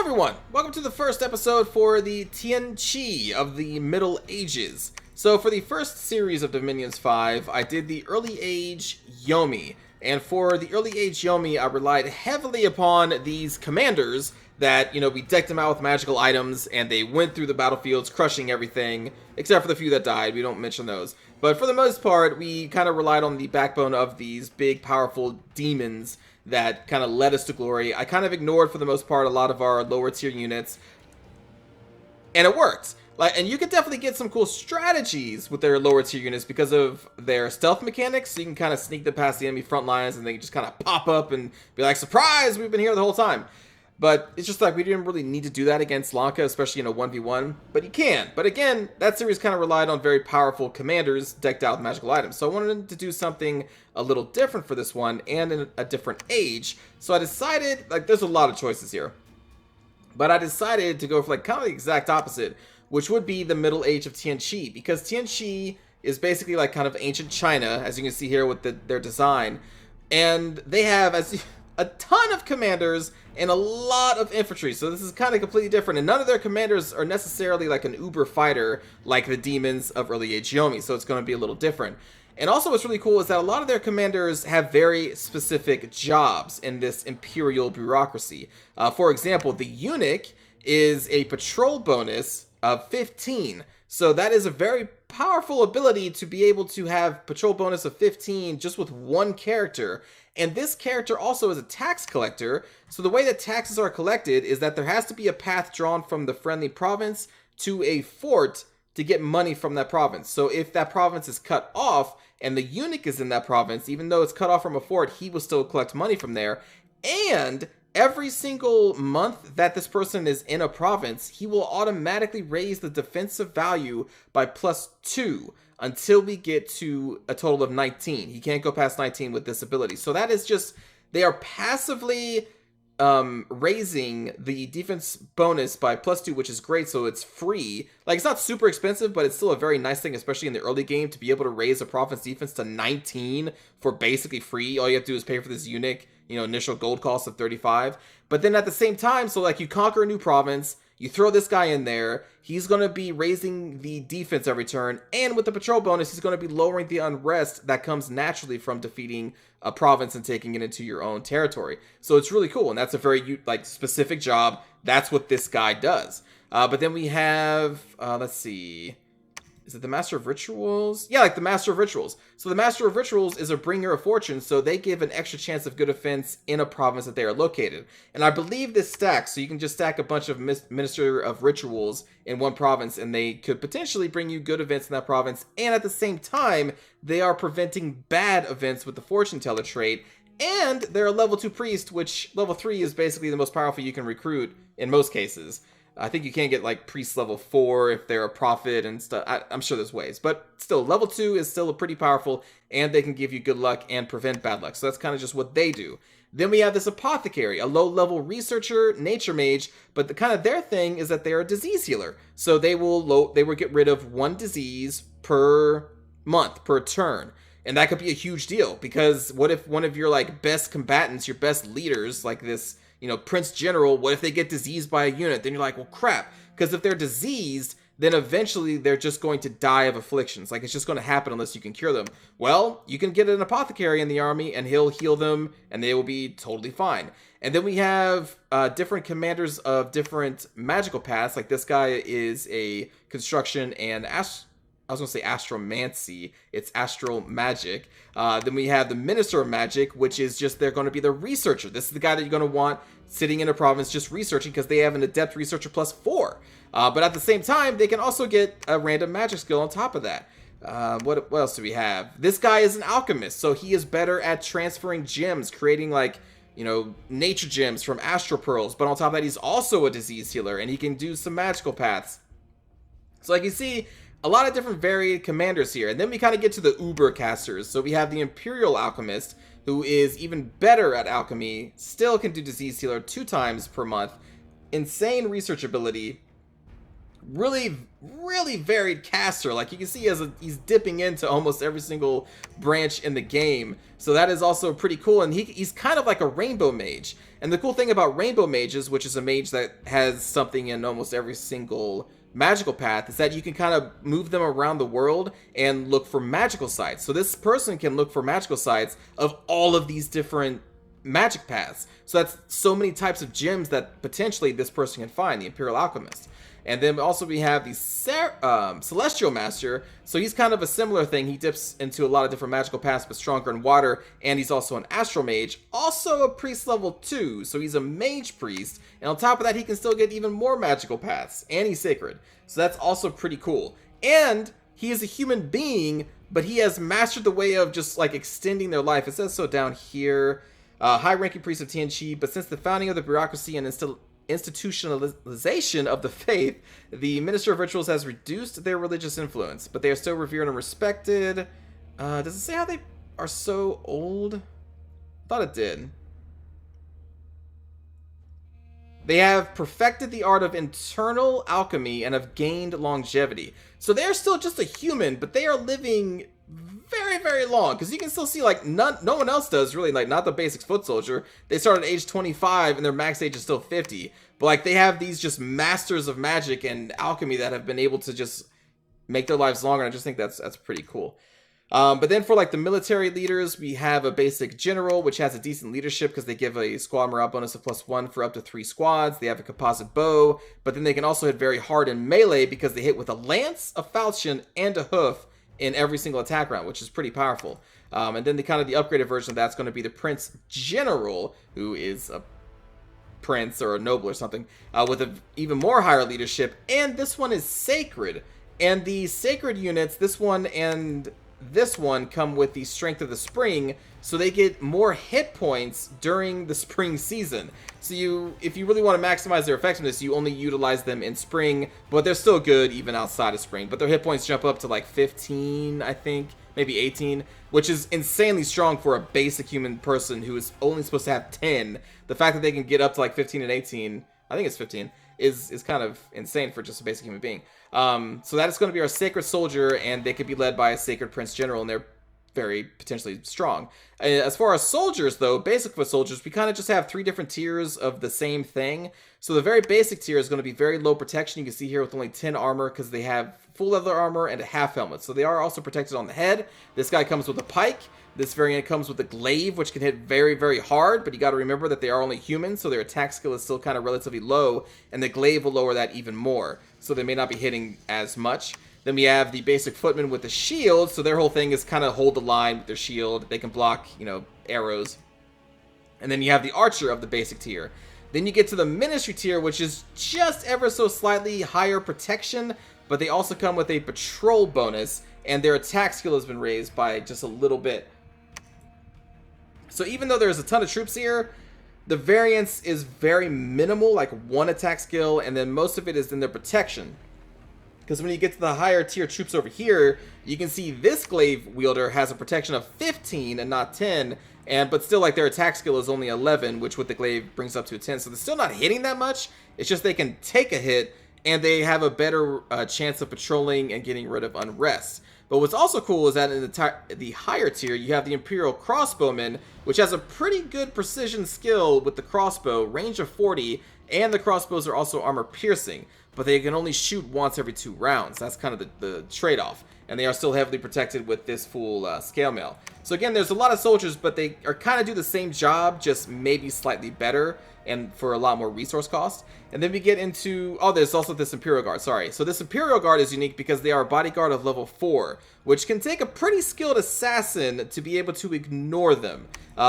everyone! Welcome to the first episode for the Tianqi of the Middle Ages. So for the first series of Dominions 5, I did the Early Age Yomi. And for the Early Age Yomi, I relied heavily upon these commanders that, we decked them out with magical items, and they went through the battlefields crushing everything, except for the few that died. We don't mention those. But for the most part, we kind of relied on the backbone of these big, powerful demons that kind of led us to glory. I kind of ignored, for the most part, a lot of our lower tier units, and it worked. And you can definitely get some cool strategies with their lower tier units because of their stealth mechanics. So you can kind of sneak them past the enemy front lines, and they just kind of pop up and be like, "Surprise! We've been here the whole time." But it's just like we didn't really need to do that against Lanka, especially in a 1v1. But you can. But again, that series kind of relied on very powerful commanders decked out with magical items. So I wanted to do something a little different for this one and in a different age. So I decided, there's a lot of choices here. But I decided to go for kind of the exact opposite, which would be the Middle Age of Tianqi. Because Tianqi is basically kind of ancient China, as you can see here with their design. And they have a ton of commanders and a lot of infantry, so this is kind of completely different, and none of their commanders are necessarily an uber fighter like the demons of Early Age Yomi, so it's going to be a little different. And also what's really cool is that a lot of their commanders have very specific jobs in this imperial bureaucracy. For example, the eunuch is a patrol bonus of 15, so that is a very powerful ability to be able to have patrol bonus of 15 just with one character. And this character also is a tax collector, so the way that taxes are collected is that there has to be a path drawn from the friendly province to a fort to get money from that province. So if that province is cut off and the eunuch is in that province, even though it's cut off from a fort, he will still collect money from there. And every single month that this person is in a province, he will automatically raise the defensive value by +2 until we get to a total of 19. He can't go past 19 with this ability. So that is just, they are passively raising the defense bonus by +2, which is great. So it's free. It's not super expensive, but it's still a very nice thing, especially in the early game, to be able to raise a province defense to 19 for basically free. All you have to do is pay for this eunuch, initial gold cost of 35. But then at the same time, so you conquer a new province, you throw this guy in there, he's going to be raising the defense every turn, and with the patrol bonus, he's going to be lowering the unrest that comes naturally from defeating a province and taking it into your own territory. So it's really cool, and that's a very specific job. That's what this guy does. But then we have, let's see, is it the Master of Rituals? Yeah, the Master of Rituals. So the Master of Rituals is a bringer of fortune, so they give an extra chance of good offense in a province that they are located. And I believe this stacks, so you can just stack a bunch of Minister of Rituals in one province, and they could potentially bring you good events in that province. And at the same time, they are preventing bad events with the Fortune Teller trait. And they're a level 2 priest, which level 3 is basically the most powerful you can recruit in most cases. I think you can get priest level 4 if they're a prophet and stuff. I'm sure there's ways, but still, level 2 is still pretty powerful, and they can give you good luck and prevent bad luck. So that's kind of just what they do. Then we have this apothecary, a low-level researcher, nature mage, but their thing is that they're a disease healer. So they will get rid of one disease per month, per turn. And that could be a huge deal, because what if one of your best combatants, your best leaders, this Prince General, what if they get diseased by a unit? Then you're like, well, crap. Because if they're diseased, then eventually they're just going to die of afflictions. It's just going to happen unless you can cure them. Well, you can get an apothecary in the army, and he'll heal them, and they will be totally fine. And then we have different commanders of different magical paths. This guy is a construction and I was going to say astromancy. It's astral magic. Then we have the Minister of Magic, which is just, they're going to be the researcher. This is the guy that you're going to want sitting in a province just researching, because they have an adept researcher +4. But at the same time, they can also get a random magic skill on top of that. What else do we have? This guy is an alchemist, so he is better at transferring gems, creating nature gems from astral pearls. But on top of that, he's also a disease healer, and he can do some magical paths. So you see, a lot of different varied commanders here. And then we kind of get to the uber casters. So we have the Imperial Alchemist, who is even better at alchemy, still can do disease healer 2 times per month, insane research ability, really varied caster. You can see he's dipping into almost every single branch in the game. So that is also pretty cool. And he's kind of like a rainbow mage. And the cool thing about rainbow mages, which is a mage that has something in almost every single magical path, is that you can kind of move them around the world and look for magical sites. So this person can look for magical sites of all of these different magic paths. So that's so many types of gems that potentially this person can find, the Imperial Alchemist. And then also we have the Celestial Master. So he's kind of a similar thing. He dips into a lot of different magical paths, but stronger in water. And he's also an Astral Mage, also a priest level 2. So he's a mage priest. And on top of that, he can still get even more magical paths. And he's sacred. So that's also pretty cool. And he is a human being, but he has mastered the way of just like extending their life. It says so down here. High-ranking priest of Tianqi, but since the founding of the bureaucracy and institutionalization of the faith, the Minister of Rituals has reduced their religious influence, but they are still revered and respected. Does it say how they are so old? I thought it did. They have perfected the art of internal alchemy and have gained longevity. So they're still just a human, but they are living very, very long, because you can still see like no one else does really, like not the basics foot soldier. They start at age 25 and their max age is still 50, but like they have these just masters of magic and alchemy that have been able to just make their lives longer. And I just think that's pretty cool. But then for like the military leaders, we have a basic general, which has a decent leadership because they give a squad morale bonus of +1 for up to 3 squads. They have a composite bow, but then they can also hit very hard in melee because they hit with a lance, a falchion, and a hoof in every single attack round, which is pretty powerful. And then the upgraded version of that's going to be the Prince General, who is a prince or a noble or something, with an even more higher leadership. And this one is sacred. And the sacred units, this one and this one, come with the Strength of the Spring, so they get more hit points during the spring season. So if you really want to maximize their effectiveness, you only utilize them in spring, but they're still good even outside of spring. But their hit points jump up to like 15, I think, maybe 18, which is insanely strong for a basic human person who is only supposed to have 10. The fact that they can get up to like 15 and 18, I think it's 15, is kind of insane for just a basic human being. So that is going to be our Sacred Soldier, and they could be led by a Sacred Prince General, and they're very potentially strong. As far as soldiers, though, basic foot soldiers, we kind of just have 3 different tiers of the same thing. So the very basic tier is going to be very low protection. You can see here with only 10 armor because they have full leather armor and a half helmet. So they are also protected on the head. This guy comes with a pike. This variant comes with a glaive, which can hit very, very hard, but you got to remember that they are only humans, so their attack skill is still kind of relatively low, and the glaive will lower that even more, so they may not be hitting as much. Then we have the basic footman with the shield, so their whole thing is kind of hold the line with their shield. They can block, arrows. And then you have the archer of the basic tier. Then you get to the ministry tier, which is just ever so slightly higher protection, but they also come with a patrol bonus, and their attack skill has been raised by just a little bit. So even though there's a ton of troops here, the variance is very minimal, like 1 attack skill, and then most of it is in their protection. Because when you get to the higher tier troops over here, you can see this glaive wielder has a protection of 15 and not 10, but still like their attack skill is only 11, which with the glaive brings up to a 10. So they're still not hitting that much. It's just they can take a hit, and they have a better chance of patrolling and getting rid of unrest. But what's also cool is that in the higher tier, you have the Imperial Crossbowman, which has a pretty good precision skill with the crossbow, range of 40, and the crossbows are also armor piercing, but they can only shoot once every 2 rounds. That's kind of the trade-off, and they are still heavily protected with this full scale mail. So again, there's a lot of soldiers, but they are kind of do the same job, just maybe slightly better, and for a lot more resource cost. And then we get into, there's also this Imperial Guard, sorry. So this Imperial Guard is unique because they are a bodyguard of level 4, which can take a pretty skilled assassin to be able to ignore them.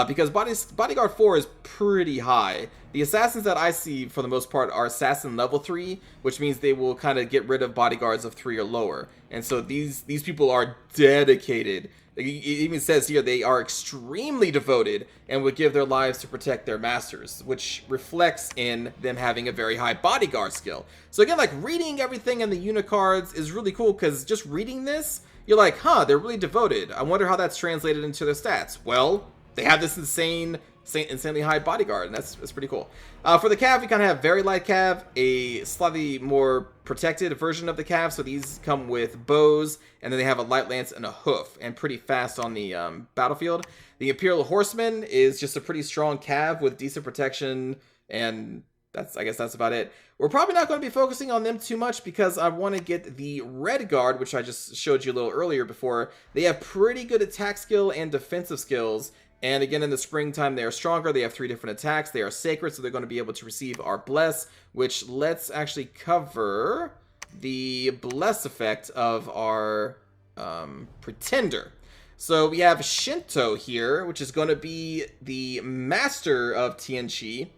Because bodyguard 4 is pretty high. The assassins that I see, for the most part, are assassin level 3, which means they will kind of get rid of bodyguards of 3 or lower. And so these people are dedicated. It even says here they are extremely devoted and would give their lives to protect their masters, which reflects in them having a very high bodyguard skill. So again, like reading everything in the unicards is really cool because just reading this, you're like, they're really devoted. I wonder how that's translated into their stats. Well, they have this insane insanely high bodyguard, and that's pretty cool. For the cav, we kind of have very light cav, a slightly more protected version of the cav, so these come with bows, and then they have a light lance and a hoof, and pretty fast on the battlefield. The Imperial Horseman is just a pretty strong cav with decent protection, and I guess that's about it. We're probably not going to be focusing on them too much because I want to get the Red Guard, which I just showed you a little earlier before. They have pretty good attack skill and defensive skills. And again, in the springtime, they are stronger. They have 3 different attacks. They are sacred, so they're going to be able to receive our Bless, which let's actually cover the Bless effect of our Pretender. So we have Shinto here, which is going to be the master of Tianqi.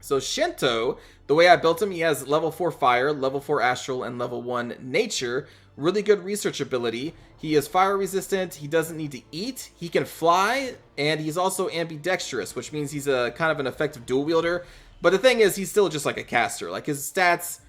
So Shinto, the way I built him, he has level 4 fire, level 4 astral, and level 1 nature. Really good research ability. He is fire resistant, he doesn't need to eat, he can fly, and he's also ambidextrous, which means he's a kind of an effective dual wielder. But the thing is, he's still just like a caster. Like, his stats,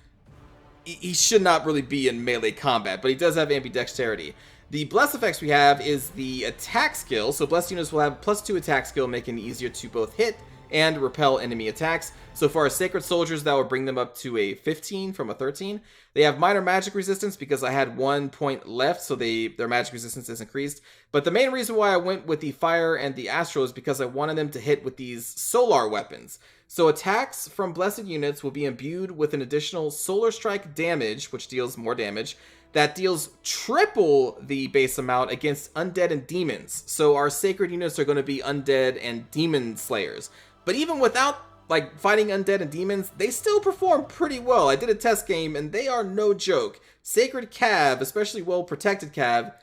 he should not really be in melee combat, but he does have ambidexterity. The Bless effects we have is the attack skill. So Blessed units will have +2 attack skill, making it easier to both hit and repel enemy attacks. So for our Sacred Soldiers, that will bring them up to a 15 from a 13. They have minor magic resistance because I had 1 point left, so their magic resistance is increased. But the main reason why I went with the Fire and the Astral is because I wanted them to hit with these solar weapons. So attacks from Blessed units will be imbued with an additional Solar Strike damage, which deals more damage, that deals triple the base amount against undead and demons. So our Sacred units are going to be undead and demon slayers. But even without like fighting undead and demons, they still perform pretty well. I did a test game and they are no joke. Sacred Cav, especially well protected Cav,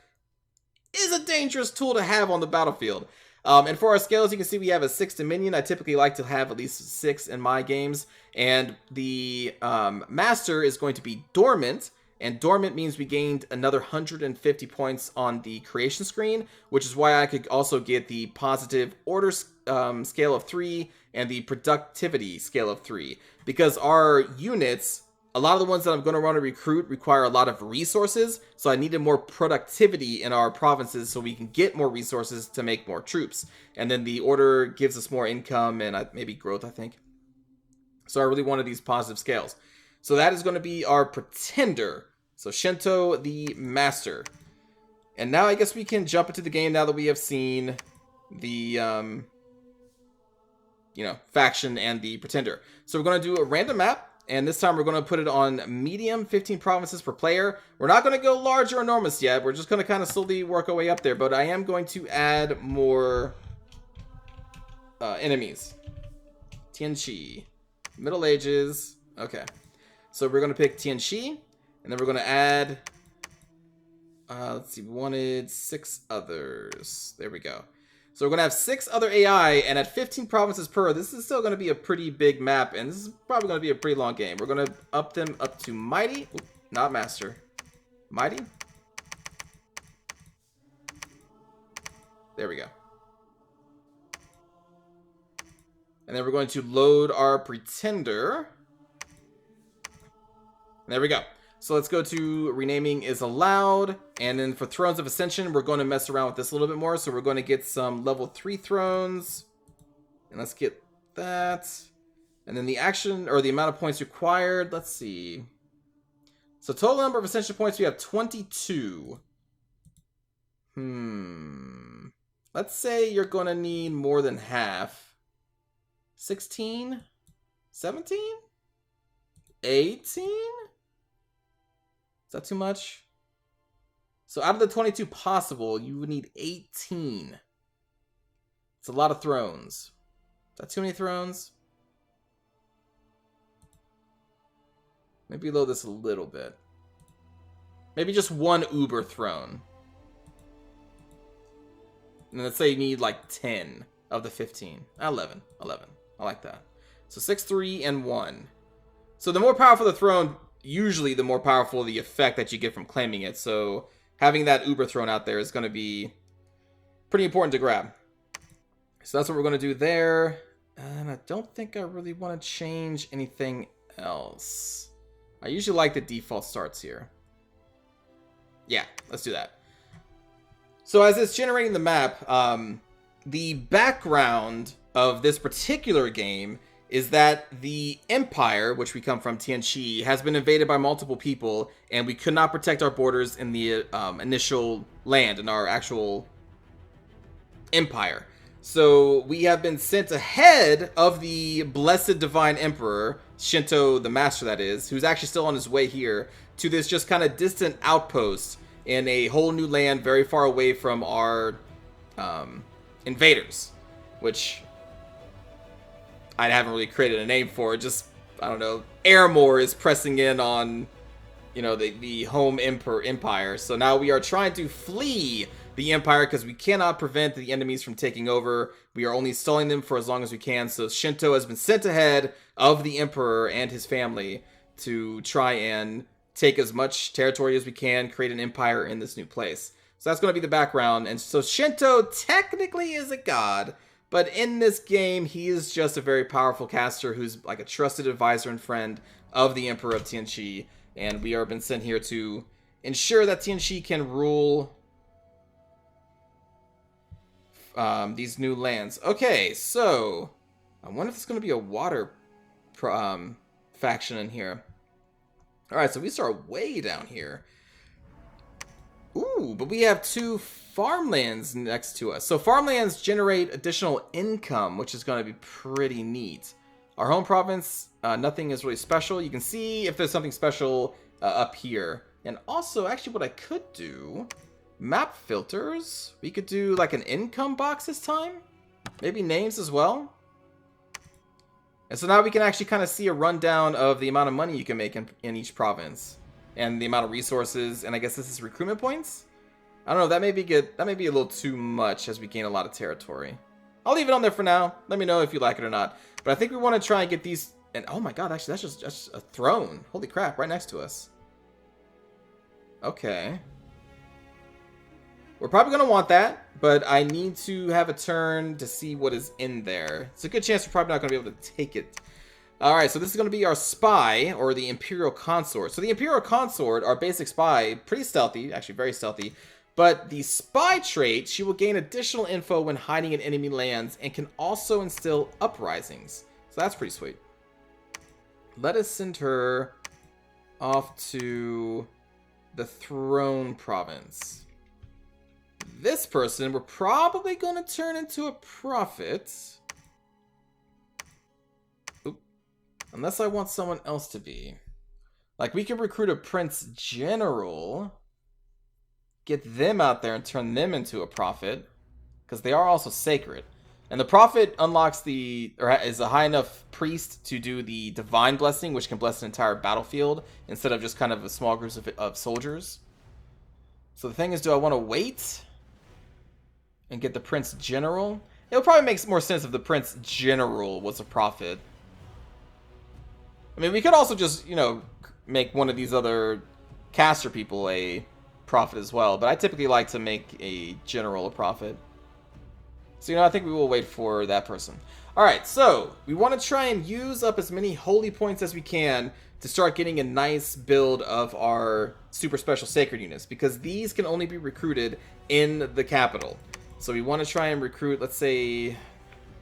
is a dangerous tool to have on the battlefield. And for our scales, you can see we have a 6 Dominion. I typically like to have at least 6 in my games. And the Master is going to be Dormant. And Dormant means we gained another 150 points on the creation screen, which is why I could also get the positive order scale of 3 and the productivity scale of 3. Because our units, a lot of the ones that I'm going to run to recruit require a lot of resources, so I needed more productivity in our provinces so we can get more resources to make more troops. And then the order gives us more income and maybe growth, I think. So I really wanted these positive scales. So that is going to be our Pretender. So Shinto the Master. And now I guess we can jump into the game now that we have seen the, faction and the Pretender. So we're going to do a random map. And this time we're going to put it on medium, 15 provinces per player. We're not going to go large or enormous yet. We're just going to kind of slowly work our way up there. But I am going to add more enemies. Tianqi. Middle Ages. Okay. So we're going to pick Tianqi. And then we're going to add, let's see, we wanted 6 others. There we go. So we're going to have 6 other AI, and at 15 provinces per, this is still going to be a pretty big map, and this is probably going to be a pretty long game. We're going to up them up to Mighty. Oop, not Master. Mighty. There we go. And then we're going to load our Pretender. There we go. So let's go to renaming is allowed. And then for Thrones of Ascension, we're going to mess around with this a little bit more. So we're going to get some level 3 thrones. And let's get that. And then the action or the amount of points required. Let's see. So total number of Ascension points, we have 22. Let's say you're going to need more than half. 16? 17? 18? Is that too much? So out of the 22 possible, you would need 18. It's a lot of thrones. Is that too many thrones? Maybe load this a little bit. Maybe just 1 Uber throne. And let's say you need like 10 of the 15. 11. I like that. So 6, 3, and 1. So the more powerful the throne, usually the more powerful the effect that you get from claiming it. So having that Uber throne out there is going to be pretty important to grab. So that's what we're going to do there. And I don't think I really want to change anything else. I usually like the default starts here. Yeah, let's do that. So as it's generating the map, the background of this particular game is that the Empire, which we come from, Tianqi, has been invaded by multiple people, and we could not protect our borders in the initial land, in our actual empire. So we have been sent ahead of the Blessed Divine Emperor, Shinto the Master that is, who's actually still on his way here, to this just kind of distant outpost in a whole new land very far away from our invaders, which I haven't really created a name for. Just, I don't know, Airmore is pressing in on, you know, the home empire. So now we are trying to flee the empire because we cannot prevent the enemies from taking over. We are only stalling them for as long as we can. So Shinto has been sent ahead of the emperor and his family to try and take as much territory as we can, create an empire in this new place. So that's going to be the background. And so Shinto technically is a god, but in this game, he is just a very powerful caster who's like a trusted advisor and friend of the Emperor of Tianqi. And we are been sent here to ensure that Tianqi can rule these new lands. Okay, so I wonder if it's going to be a water faction in here. Alright, so we start way down here. Ooh, but we have 2 farmlands next to us. So farmlands generate additional income, which is going to be pretty neat. Our home province, nothing is really special. You can see if there's something special up here. And also, actually, what I could do, map filters. We could do like an income box this time. Maybe names as well. And so now we can actually kind of see a rundown of the amount of money you can make in each province. And the amount of resources, and I guess this is recruitment points? I don't know, that may be good. That may be a little too much as we gain a lot of territory. I'll leave it on there for now. Let me know if you like it or not. But I think we want to try and get these, and oh my god, actually that's just a throne. Holy crap, right next to us. Okay. We're probably going to want that, but I need to have a turn to see what is in there. It's a good chance we're probably not going to be able to take it. Alright, so this is going to be our spy, or the Imperial Consort. So the Imperial Consort, our basic spy, pretty stealthy, actually very stealthy. But the spy trait, she will gain additional info when hiding in enemy lands, and can also instill uprisings. So that's pretty sweet. Let us send her off to the Throne Province. This person, we're probably going to turn into a prophet. Unless I want someone else to be. Like, we could recruit a Prince General. Get them out there and turn them into a prophet. Because they are also sacred. And the prophet unlocks is a high enough priest to do the divine blessing, which can bless an entire battlefield, instead of just kind of a small group of soldiers. So the thing is, do I want to wait and get the Prince General? It would probably make more sense if the Prince General was a prophet. I mean, we could also just, you know, make one of these other caster people a prophet as well. But I typically like to make a general a prophet. So, you know, I think we will wait for that person. Alright, so we want to try and use up as many holy points as we can to start getting a nice build of our super special sacred units. Because these can only be recruited in the capital. So we want to try and recruit, let's say,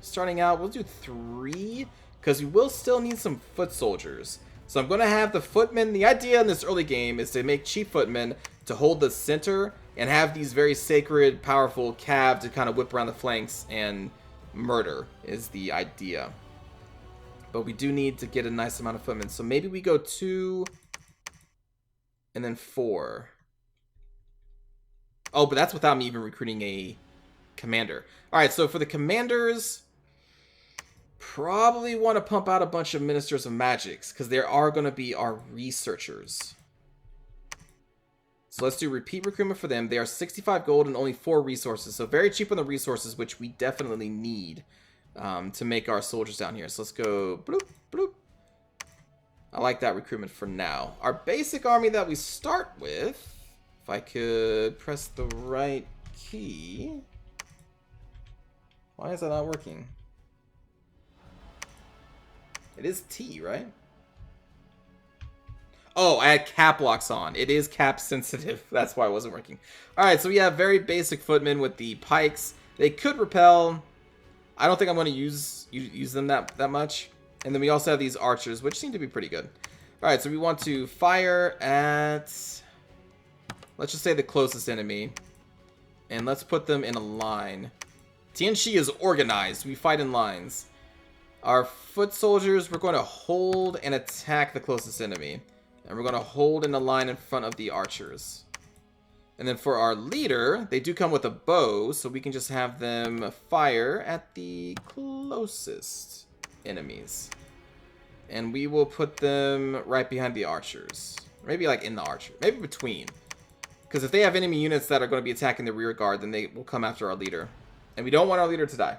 starting out, we'll do 3. Because we will still need some foot soldiers. So I'm going to have the footmen. The idea in this early game is to make chief footmen to hold the center and have these very sacred, powerful cav to kind of whip around the flanks and murder is the idea. But we do need to get a nice amount of footmen. So maybe we go 2 and then 4. Oh, but that's without me even recruiting a commander. Alright, so for the commanders, probably want to pump out a bunch of Ministers of Magics, because there are going to be our researchers. So let's do repeat recruitment for them. They are 65 gold and only 4 resources, so very cheap on the resources, which we definitely need to make our soldiers down here. So let's go bloop, bloop. I like that recruitment for now. Our basic army that we start with, if I could press the right key. Why is that not working? It is T, right? Oh, I had cap locks on. It is cap sensitive. That's why it wasn't working. Alright, so we have very basic footmen with the pikes. They could repel. I don't think I'm going to use them that much. And then we also have these archers, which seem to be pretty good. Alright, so we want to fire at, let's just say the closest enemy. And let's put them in a line. Tianqi is organized. We fight in lines. Our foot soldiers, we're going to hold and attack the closest enemy. And we're going to hold in a line in front of the archers. And then for our leader, they do come with a bow, so we can just have them fire at the closest enemies. And we will put them right behind the archers. Maybe like in the archer. Maybe between. Because if they have enemy units that are going to be attacking the rear guard, then they will come after our leader. And we don't want our leader to die.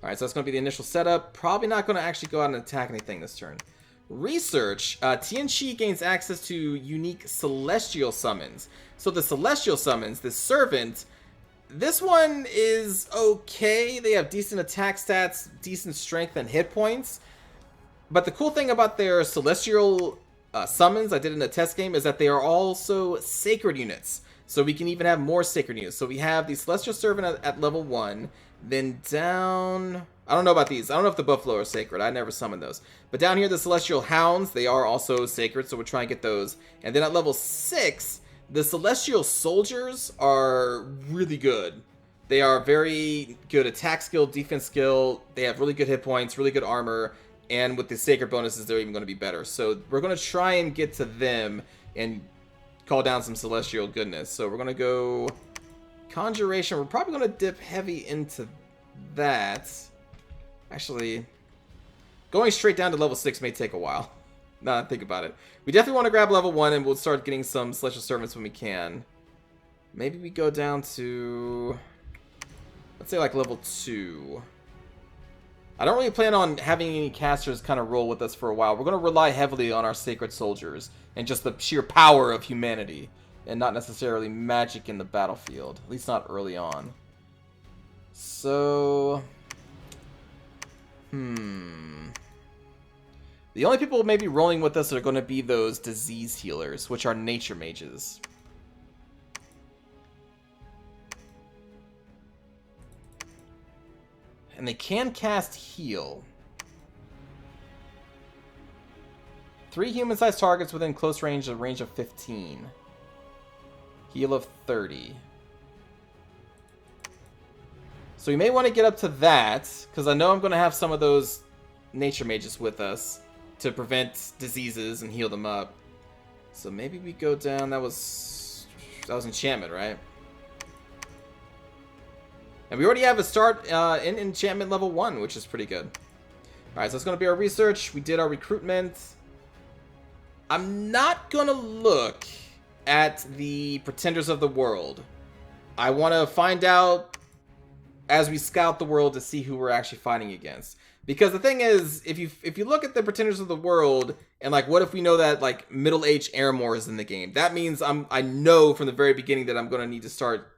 Alright, so that's going to be the initial setup. Probably not going to actually go out and attack anything this turn. Research. Tianqi gains access to unique celestial summons. So the celestial summons, the servant, this one is okay. They have decent attack stats, decent strength and hit points. But the cool thing about their celestial summons, I did in a test game, is that they are also sacred units. So we can even have more sacred units. So we have the celestial servant at level 1. Then down, I don't know about these. I don't know if the buffalo are sacred. I never summoned those. But down here, the celestial hounds, they are also sacred. So we'll try and get those. And then at level 6, the celestial soldiers are really good. They are very good attack skill, defense skill. They have really good hit points, really good armor. And with the sacred bonuses, they're even going to be better. So we're going to try and get to them and call down some celestial goodness. So we're going to go conjuration. We're probably going to dip heavy into that. Actually, going straight down to level 6 may take a while. Now that I think about it. We definitely want to grab level 1 and we'll start getting some celestial servants when we can. Maybe we go down to, let's say like level 2. I don't really plan on having any casters kind of roll with us for a while. We're going to rely heavily on our sacred soldiers and just the sheer power of humanity and not necessarily magic in the battlefield, at least not early on. So, the only people maybe rolling with us are going to be those disease healers, which are nature mages. And they can cast heal. 3 human-sized targets within close range, a range of 15. Heal of 30. So we may want to get up to that, because I know I'm going to have some of those nature mages with us to prevent diseases and heal them up. So maybe we go down. That was enchantment, right? And we already have a start in enchantment level 1, which is pretty good. Alright, so it's going to be our research. We did our recruitment. I'm not going to look at the pretenders of the world. I want to find out as we scout the world to see who we're actually fighting against. Because the thing is, if you look at the pretenders of the world, and like, what if we know that like middle-aged Aramor is in the game? That means I know from the very beginning that I'm going to need to start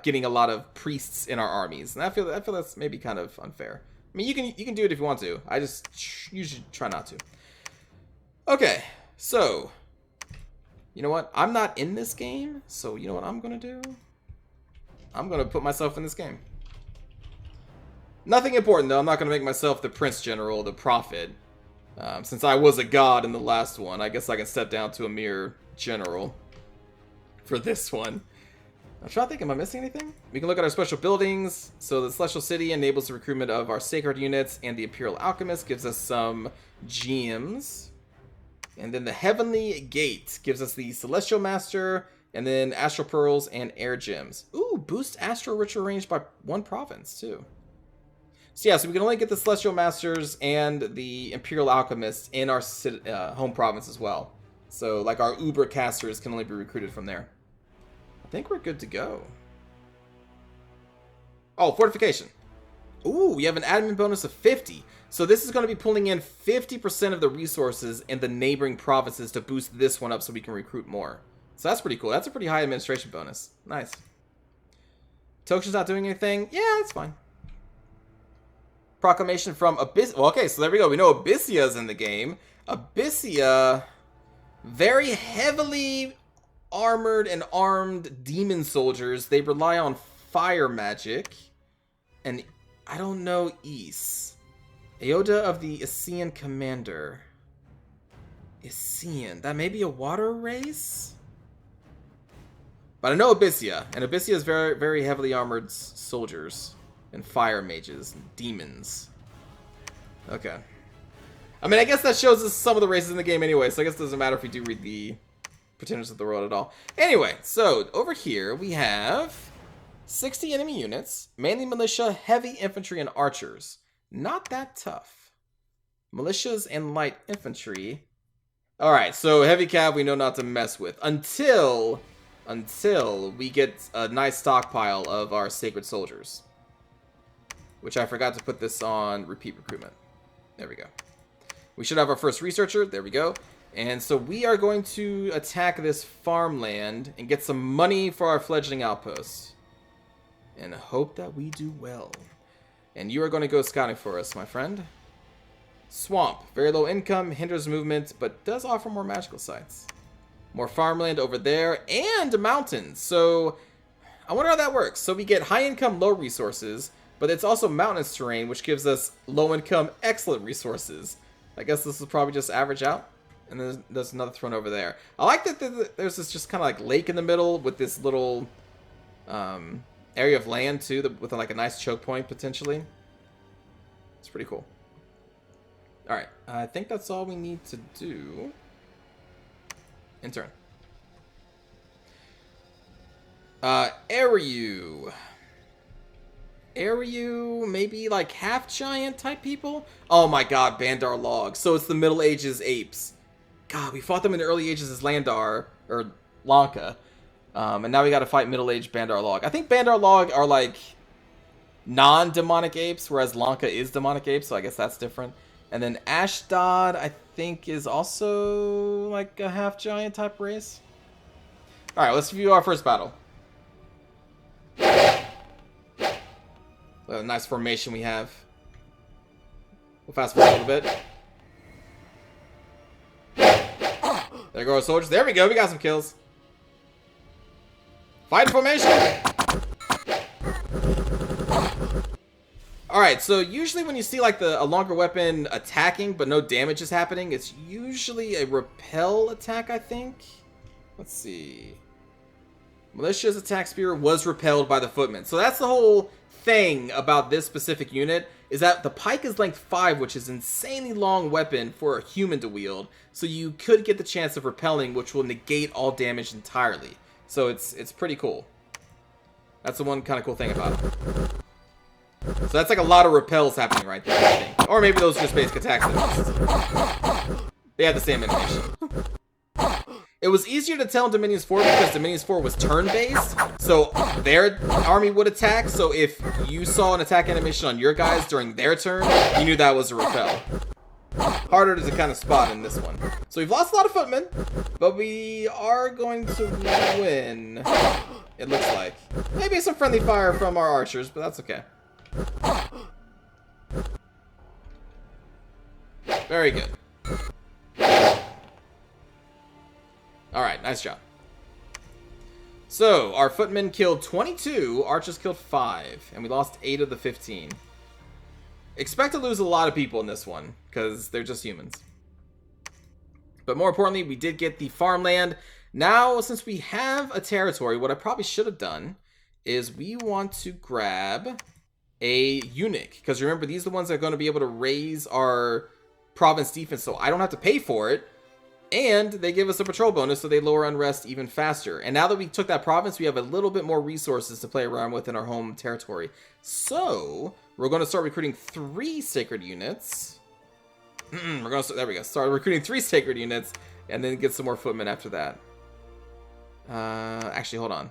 getting a lot of priests in our armies, and I feel that's maybe kind of unfair. I mean, you can do it if you want to. I just usually try not to. Okay, so you know what? I'm not in this game, so you know what I'm gonna do? I'm gonna put myself in this game. Nothing important though. I'm not gonna make myself the Prince General, the Prophet. Since I was a god in the last one, I guess I can step down to a mere general for this one. I'm trying to think, am I missing anything? We can look at our special buildings. So the Celestial City enables the recruitment of our sacred units, and the Imperial Alchemist gives us some gems. And then the Heavenly Gate gives us the Celestial Master, and then Astral Pearls and Air Gems. Ooh, boost Astral Ritual range by 1 province, too. So yeah, so we can only get the Celestial Masters and the Imperial Alchemist in our home province as well. So like our Uber casters can only be recruited from there. I think we're good to go. Oh, fortification. Ooh, we have an admin bonus of 50. So this is going to be pulling in 50% of the resources in the neighboring provinces to boost this one up so we can recruit more. So that's pretty cool. That's a pretty high administration bonus. Nice. Tokshen's not doing anything. Yeah, it's fine. Proclamation from Abyss. Well, okay, so there we go. We know Abyssia is in the game. Abyssia, very heavily armored and armed demon soldiers. They rely on fire magic and I don't know Ys. Aoda of the Isean Commander. Isean. That may be a water race? But I know Abyssia, and Abyssia is very, very heavily armored soldiers and fire mages and demons. Okay. I mean, I guess that shows us some of the races in the game anyway, so I guess it doesn't matter if we do read the Pretenders of the World at all. Anyway, so over here we have 60 enemy units, mainly militia, heavy infantry, and archers. Not that tough. Militias and light infantry. Alright, so heavy cav we know not to mess with until we get a nice stockpile of our sacred soldiers. Which I forgot to put this on repeat recruitment. There we go. We should have our first researcher. There we go. And so we are going to attack this farmland and get some money for our fledgling outposts. And hope that we do well. And you are going to go scouting for us, my friend. Swamp. Very low income, hinders movement, but does offer more magical sites. More farmland over there, and mountains. So, I wonder how that works. So we get high income, low resources, but it's also mountainous terrain, which gives us low income, excellent resources. I guess this will probably just average out. And then there's another throne over there. I like that there's this just kind of like lake in the middle with this little area of land too, with like a nice choke point potentially. It's pretty cool. Alright, I think that's all we need to do. Intern. Aryu, maybe like half-giant type people? Oh my god, Bandar Log. So it's the Middle Ages apes. God, we fought them in the early ages as Landar, or Lanka. And now we gotta fight middle-aged Bandar Log. I think Bandar Log are like non-demonic apes, whereas Lanka is demonic apes, so I guess that's different. And then Ashdod, I think, is also like a half-giant type race. Alright, let's review our first battle. What a nice formation we have. We'll fast forward a little bit. There go our soldiers. There we go, we got some kills. Fight formation! Alright, so usually when you see like a longer weapon attacking but no damage is happening, it's usually a repel attack, I think. Let's see. Militia's attack spear was repelled by the footmen. So that's the whole thing about this specific unit, is that the pike is length 5, which is an insanely long weapon for a human to wield. So you could get the chance of repelling, which will negate all damage entirely. So it's pretty cool. That's the one kind of cool thing about it. So that's like a lot of repels happening right there, I think. Or maybe those are just basic attacks. They have the same animation. It was easier to tell in Dominions 4 because Dominions 4 was turn-based, so their army would attack, so if you saw an attack animation on your guys during their turn, you knew that was a repel. Harder to kind of spot in this one. So we've lost a lot of footmen, but we are going to win, it looks like. Maybe some friendly fire from our archers, but that's okay. Very good. Alright, nice job. So, our footmen killed 22, archers killed 5, and we lost 8 of the 15. Expect to lose a lot of people in this one, because they're just humans. But more importantly, we did get the farmland. Now, since we have a territory, what I probably should have done is we want to grab a eunuch. Because remember, these are the ones that are going to be able to raise our province defense, so I don't have to pay for it. And they give us a patrol bonus, so they lower unrest even faster. And now that we took that province, we have a little bit more resources to play around with in our home territory. So, we're going to start recruiting 3 sacred units. We're going to, there we go, start recruiting 3 sacred units, and then get some more footmen after that. Actually, hold on.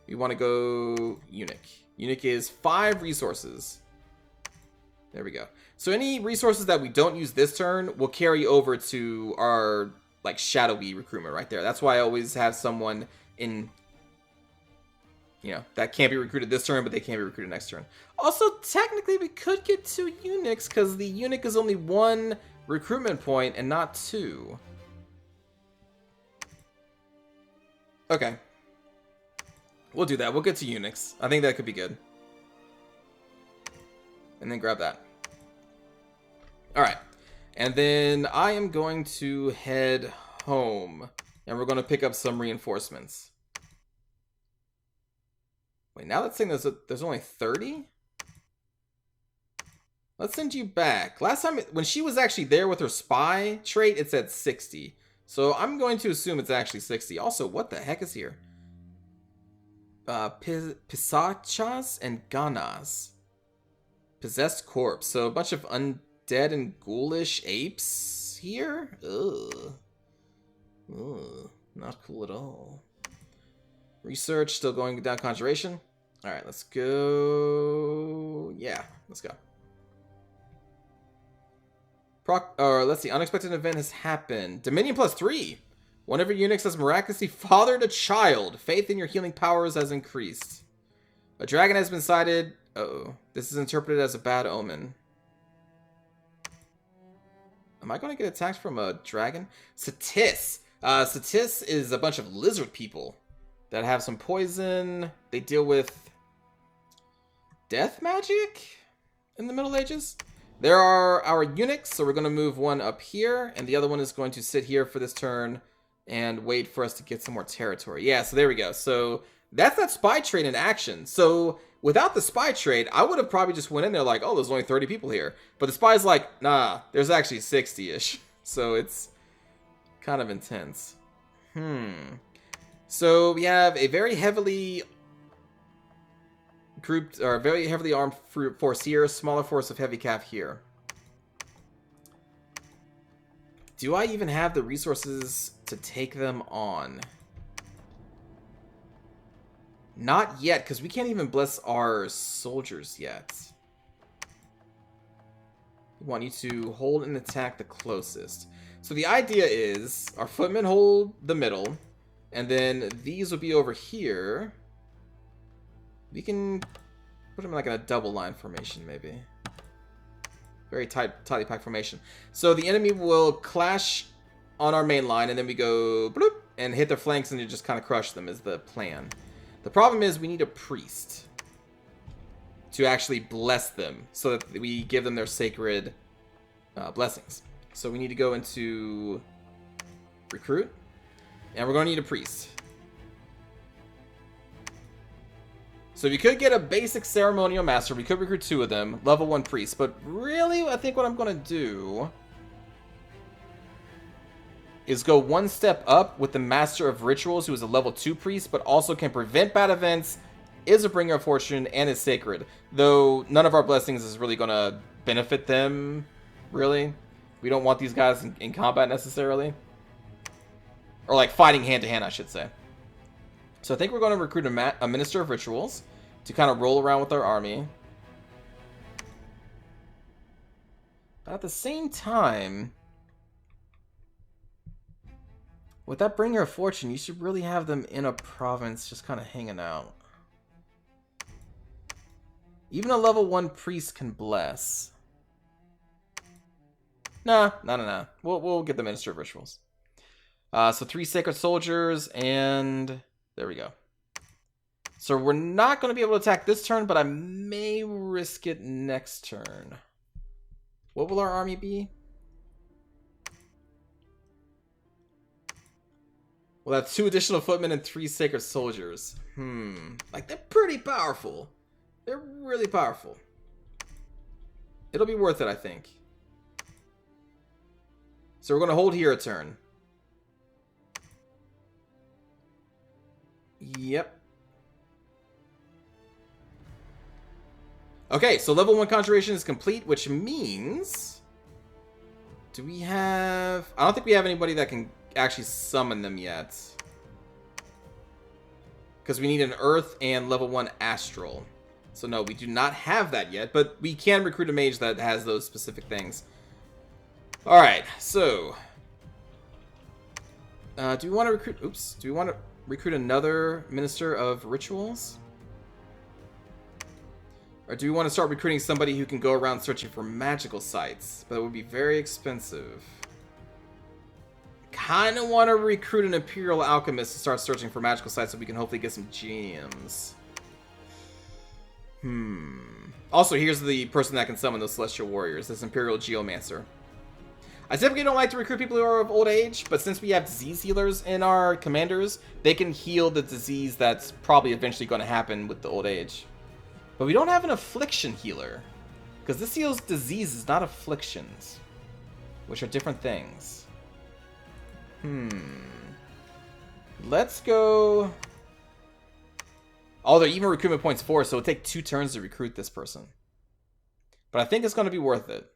We want to go eunuch. Eunuch is 5 resources. There we go. So any resources that we don't use this turn will carry over to our like shadowy recruitment right there. That's why I always have someone in, you know, that can't be recruited this turn, but they can be recruited next turn. Also, technically, we could get 2 eunuchs because the eunuch is only 1 recruitment point and not 2. Okay. We'll do that. We'll get to eunuchs. I think that could be good. and then grab that. Alright. And then I am going to head home. And we're going to pick up some reinforcements. Wait, now that's saying there's only 30? Let's send you back. Last time, when she was actually there with her spy trait, it said 60. So I'm going to assume it's actually 60. Also, what the heck is here? Pisachas and Ganas. Possessed corpse. So a bunch of undead and ghoulish apes here? Ugh. Ugh. Not cool at all. Research, still going down conjuration. Alright, let's go. Yeah, let's go. Let's see. Unexpected event has happened. Dominion +3. One of your units has miraculously fathered a child. Faith in your healing powers has increased. A dragon has been sighted. Uh-oh. This is interpreted as a bad omen. Am I going to get attacked from a dragon? Satis. Satis is a bunch of lizard people that have some poison. They deal with death magic in the Middle Ages. There are our eunuchs, so we're going to move one up here, and the other one is going to sit here for this turn and wait for us to get some more territory. Yeah, so there we go. So that's that spy trait in action. So without the spy trait, I would have probably just went in there like, oh, there's only 30 people here. But the spy's like, nah, there's actually 60-ish. So it's kind of intense. So we have a very heavily grouped, or very heavily armed force here, smaller force of heavy cav here. Do I even have the resources to take them on? Not yet, because we can't even bless our soldiers yet. We want you to hold and attack the closest. So the idea is, our footmen hold the middle, and then these will be over here. We can put them like in a double line formation, maybe. Very tightly packed formation. So the enemy will clash on our main line, and then we go bloop and hit their flanks, and you just kind of crush them is the plan. The problem is we need a priest to actually bless them so that we give them their sacred blessings. So we need to go into recruit, and we're going to need a priest. So we could get a basic ceremonial master. We could recruit 2 of them, level 1 priests. But really, I think what I'm going to do is go one step up with the Master of Rituals, who is a level 2 priest, but also can prevent bad events, is a bringer of fortune, and is sacred. Though none of our blessings is really going to benefit them, really. We don't want these guys in combat necessarily. Or like fighting hand to hand, I should say. So I think we're going to recruit a Minister of Rituals to kind of roll around with our army. But at the same time, with that Bringer of Fortune, you should really have them in a province just kind of hanging out. Even a level 1 priest can bless. Nah. We'll get the Minister of Rituals. So 3 Sacred Soldiers, and there we go. So we're not going to be able to attack this turn, but I may risk it next turn. What will our army be? We'll have 2 additional footmen and 3 Sacred Soldiers. Like, they're pretty powerful. They're really powerful. It'll be worth it, I think. So we're going to hold here a turn. Yep. Okay, so level 1 conjuration is complete, which means... Do we have... I don't think we have anybody that can actually summon them yet. Because we need an Earth and level 1 Astral. So no, we do not have that yet, but we can recruit a mage that has those specific things. Alright, so... do we want to recruit... Oops. Do we want to recruit another Minister of Rituals? Or do we want to start recruiting somebody who can go around searching for magical sites? But it would be very expensive. Kind of want to recruit an Imperial Alchemist to start searching for magical sites so we can hopefully get some gems. Also, here's the person that can summon those Celestial Warriors, this Imperial Geomancer. I typically don't like to recruit people who are of old age, but since we have disease healers in our commanders, they can heal the disease that's probably eventually going to happen with the old age. But we don't have an affliction healer, because this heals diseases, not afflictions, which are different things. Let's go... Oh, they're even recruitment points 4, so it'll take 2 turns to recruit this person. But I think it's going to be worth it.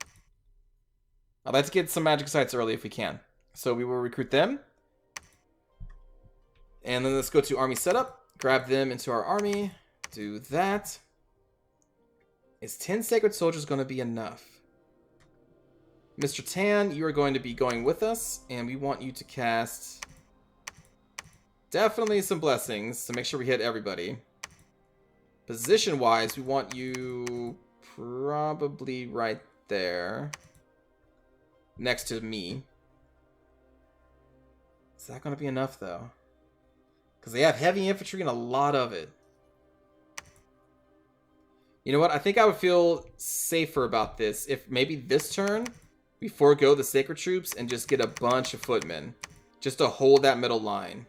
I'd like to get some magic sites early if we can. So we will recruit them. And then let's go to army setup. Grab them into our army. Do that. Is 10 sacred soldiers going to be enough? Mr. Tan, you are going to be going with us. And we want you to cast definitely some blessings to make sure we hit everybody. Position-wise, we want you probably right there. Next to me. Is that going to be enough, though? Because they have heavy infantry and a lot of it. You know what? I think I would feel safer about this if maybe this turn we forego the sacred troops and just get a bunch of footmen. Just to hold that middle line.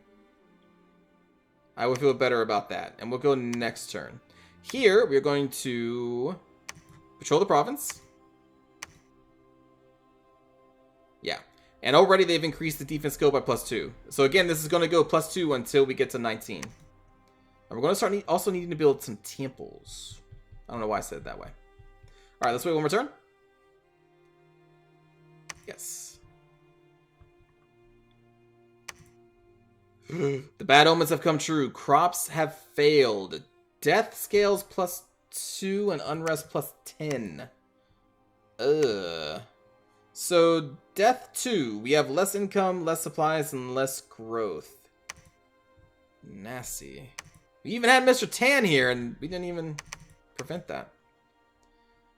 I would feel better about that. And we'll go next turn. Here, we're going to patrol the province. Yeah. And already they've increased the defense skill by +2. So again, this is going to go +2 until we get to 19. And we're going to start also needing to build some temples. I don't know why I said it that way. Alright, let's wait one more turn. Yes. The bad omens have come true. Crops have failed. Death scales +2 and unrest +10. So, death 2. We have less income, less supplies, and less growth. Nasty. We even had Mr. Tan here, and we didn't even prevent that.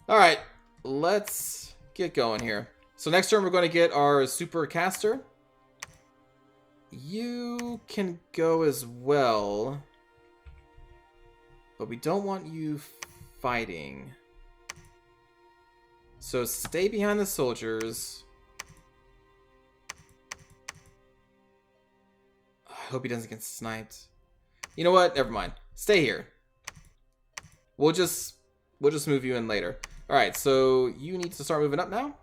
Alright, let's get going here. So next turn we're going to get our super caster. You can go as well. But we don't want you fighting. So stay behind the soldiers. I hope he doesn't get sniped. You know what? Never mind. Stay here. We'll just move you in later. Alright, so you need to start moving up now.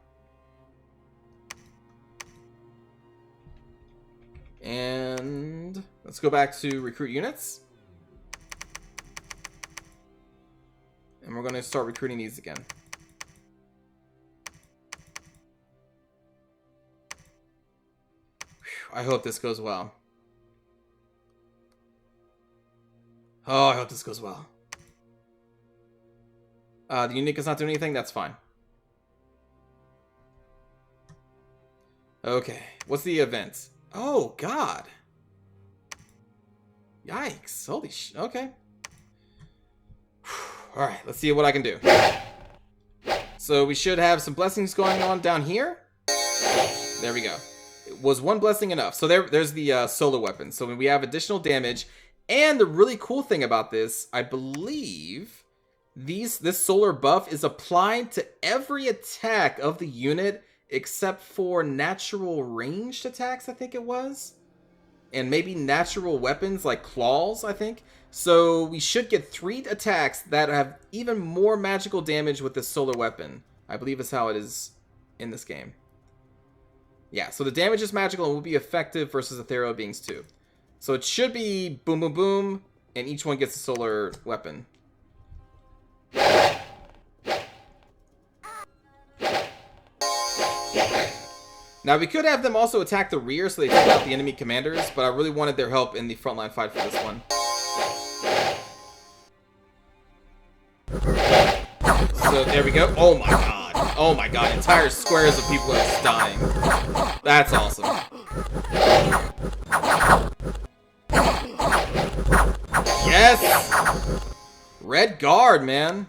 And let's go back to recruit units. And we're going to start recruiting these again. Whew, I hope this goes well. Oh, I hope this goes well. The unique is not doing anything? That's fine. Okay, what's the event? Oh, God. Yikes. Holy sh... Okay. Alright, let's see what I can do. So we should have some blessings going on down here. There we go. Was one blessing enough? So there's the solar weapon. So we have additional damage. And the really cool thing about this, I believe, this solar buff is applied to every attack of the unit except for natural ranged attacks, I think it was. And maybe natural weapons like claws, I think. So we should get 3 attacks that have even more magical damage with this solar weapon. I believe is how it is in this game. Yeah, so the damage is magical and will be effective versus ethereal beings too. So it should be boom, boom, boom, and each one gets a solar weapon. Now, we could have them also attack the rear so they take out the enemy commanders, but I really wanted their help in the frontline fight for this one. So, there we go. Oh my god. Oh my god. Entire squares of people are just dying. That's awesome. Yes! Red Guard, man.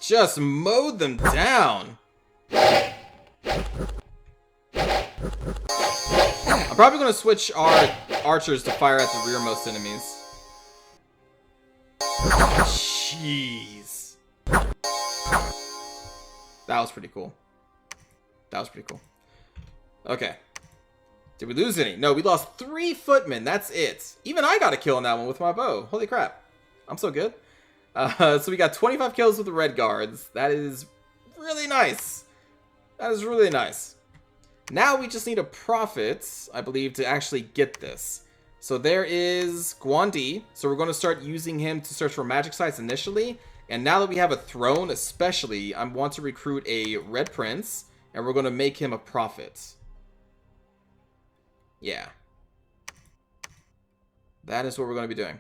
Just mowed them down. I'm probably going to switch our archers to fire at the rearmost enemies. Jeez. That was pretty cool. That was pretty cool. Okay. Did we lose any? No, we lost 3 footmen. That's it. Even I got a kill on that one with my bow. Holy crap. I'm so good. So we got 25 kills with the red guards. That is really nice. That is really nice. Now we just need a prophet, I believe, to actually get this. So there is Guandi. So we're going to start using him to search for magic sites initially. And now that we have a throne, especially, I want to recruit a red prince. And we're going to make him a prophet. Yeah. That is what we're going to be doing.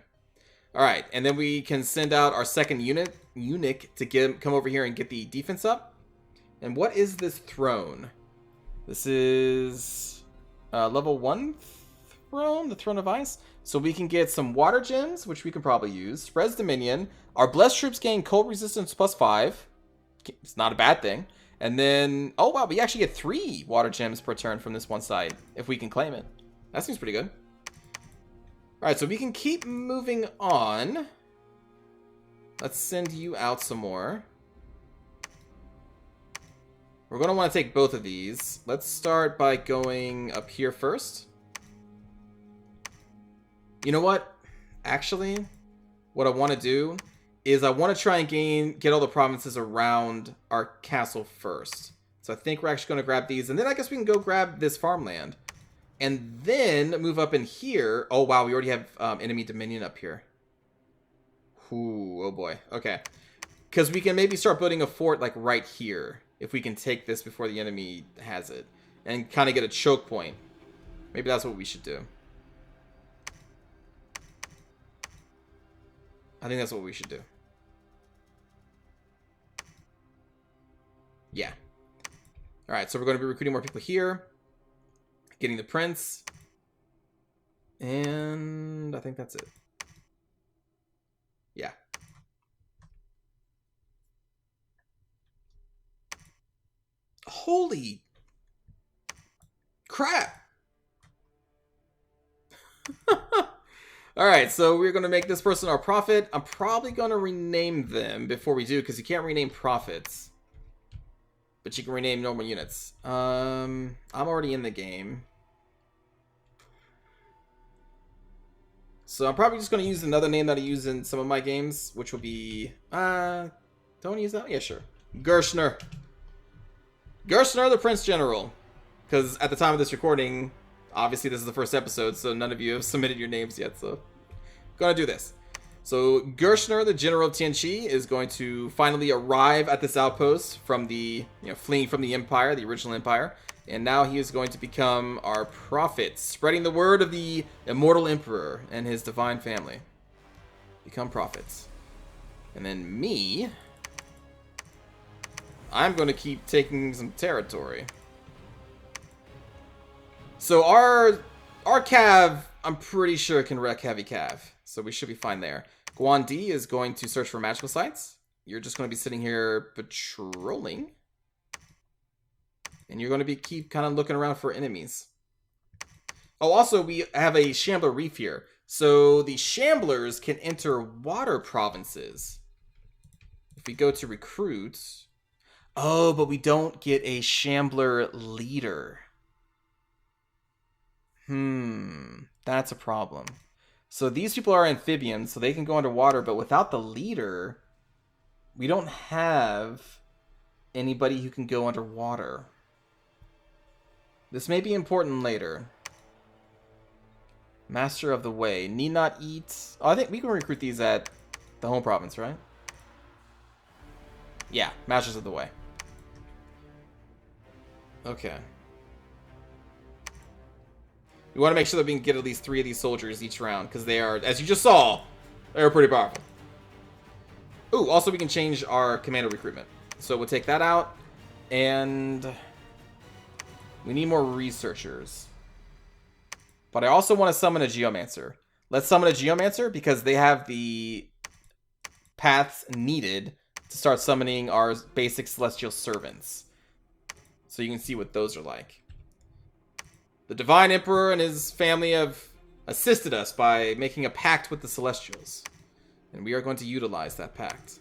Alright, and then we can send out our second eunuch to come over here and get the defense up. And what is this throne? This is level 1 throne, the Throne of Ice. So we can get some water gems, which we can probably use. Spreads Dominion. Our blessed troops gain cold resistance +5. It's not a bad thing. And then, oh wow, we actually get 3 water gems per turn from this one side, if we can claim it. That seems pretty good. Alright, so we can keep moving on. Let's send you out some more. We're going to want to take both of these. Let's start by going up here first. You know what? Actually, what I want to do is I want to try and get all the provinces around our castle first. So I think we're actually going to grab these. And then I guess we can go grab this farmland. And then move up in here. Oh, wow. We already have enemy dominion up here. Ooh, oh boy. Okay. Because we can maybe start building a fort like right here. If we can take this before the enemy has it. And kind of get a choke point. Maybe that's what we should do. I think that's what we should do. Yeah. Alright, so we're going to be recruiting more people here. Getting the prince. And I think that's it. Yeah. Holy crap. Alright, so we're going to make this person our prophet. I'm probably going to rename them before we do, because you can't rename prophets. But you can rename normal units. I'm already in the game. So I'm probably just going to use another name that I use in some of my games, which will be... don't use that? Yeah, sure. Gershner. Gershner, the Prince General. Because at the time of this recording, obviously this is the first episode, so none of you have submitted your names yet, so... Gonna do this. So Gershner, the General of Tianqi, is going to finally arrive at this outpost from the, fleeing from the Empire, the original Empire. And now he is going to become our prophet, spreading the word of the immortal Emperor and his divine family. Become prophets. And then me, I'm going to keep taking some territory. So our cav, I'm pretty sure can wreck heavy cav. So we should be fine there. Guandi is going to search for magical sites. You're just going to be sitting here patrolling. And you're going to keep kind of looking around for enemies. Oh, also, we have a Shambler Reef here. So the Shamblers can enter water provinces. If we go to recruit... Oh, but we don't get a Shambler leader. That's a problem. So these people are amphibians, so they can go underwater, but without the leader, we don't have anybody who can go underwater. This may be important later. Master of the Way. Need not eat... Oh, I think we can recruit these at the home province, right? Yeah, Masters of the Way. Okay. We want to make sure that we can get at least 3 of these soldiers each round, because they are, as you just saw, they're pretty powerful. Ooh, also we can change our commander recruitment. So we'll take that out, and we need more researchers. But I also want to summon a Geomancer. Let's summon a Geomancer, because they have the paths needed to start summoning our basic Celestial Servants. So you can see what those are like. The Divine Emperor and his family have assisted us by making a pact with the Celestials. And we are going to utilize that pact.